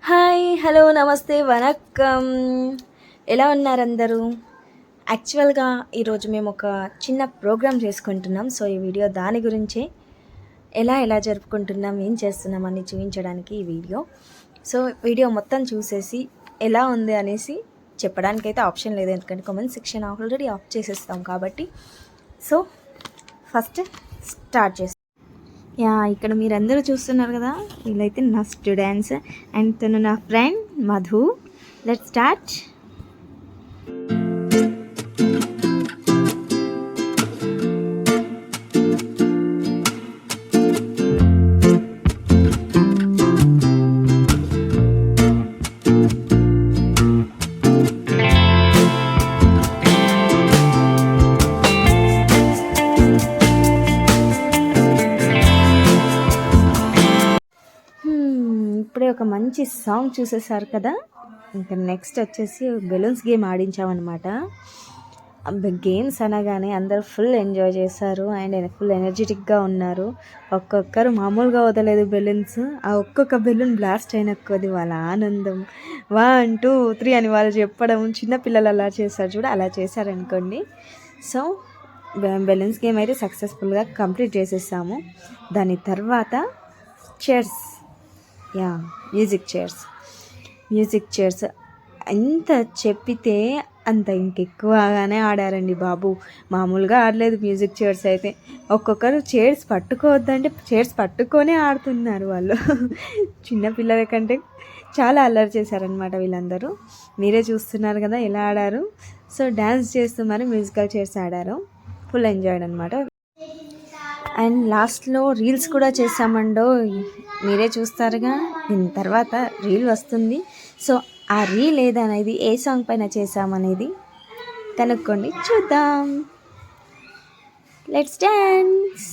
Hi, hello, నమస్తే, వనక్కం. ఎలా ఉన్నారు అందరూ? యాక్చువల్గా ఈరోజు మేము ఒక చిన్న ప్రోగ్రామ్ చేసుకుంటున్నాం. సో ఈ వీడియో దాని గురించే, ఎలా జరుపుకుంటున్నాం, ఏం చేస్తున్నాం అని చూపించడానికి ఈ వీడియో. సో వీడియో మొత్తం చూసేసి ఎలా ఉంది అనేసి చెప్పడానికైతే ఆప్షన్ లేదు, ఎందుకంటే కామెంట్ సెక్షన్ ఆల్రెడీ ఆఫ్ చేసేస్తాం కాబట్టి. సో ఫస్ట్ స్టార్ట్ చేస్తాం. ఇక్కడ మీరందరూ చూస్తున్నారు కదా, వీళ్ళైతే నా స్టూడెంట్స్ అండ్ తను నా ఫ్రెండ్ మధు. Let's start. ఇప్పుడే ఒక మంచి సాంగ్ చూసేసారు కదా, ఇంకా నెక్స్ట్ వచ్చేసి బెలూన్స్ గేమ్ ఆడించామన్నమాట. గేమ్స్ అనగానే అందరూ ఫుల్ ఎంజాయ్ చేశారు అండ్ ఫుల్ ఎనర్జెటిక్గా ఉన్నారు. ఒక్కొక్కరు మామూలుగా వదలేదు బెలూన్స్. ఆ ఒక్కొక్క బెలూన్ బ్లాస్ట్ అయిన కొద్ది వాళ్ళ ఆనందం 1 2 3 అని వాళ్ళు చెప్పడం, చిన్నపిల్లలు అలా చేస్తారు చూడ, అలా చేశారనుకోండి. సో బెలూన్స్ గేమ్ అయితే సక్సెస్ఫుల్గా కంప్లీట్ చేసేసాము. దాని తర్వాత చైర్స్, మ్యూజిక్ చైర్స్ ఎంత చెప్పితే అంత ఇంకెక్కువగానే ఆడారండి బాబు. మామూలుగా ఆడలేదు మ్యూజిక్ చైర్స్ అయితే. ఒక్కొక్కరు చైర్స్ పట్టుకోవద్దంటే చైర్స్ పట్టుకొనే ఆడుతున్నారు వాళ్ళు. చిన్నపిల్లల కంటే చాలా అల్లరి చేశారనమాట వీళ్ళందరూ. మీరే చూస్తున్నారు కదా ఎలా ఆడారు. సో డ్యాన్స్ చేస్తూ మరి మ్యూజికల్ చైర్స్ ఆడారు. ఫుల్ ఎంజాయ్డ్ అనమాట. అండ్ లాస్ట్లో రీల్స్ కూడా చేసామండో, మీరే చూస్తారుగా. దీని తర్వాత రీల్ వస్తుంది. సో ఆ రీల్ ఏదనేది ఏ సాంగ్ పైన చేసామనేది కనుక్కోండి, చూద్దాం. Let's dance.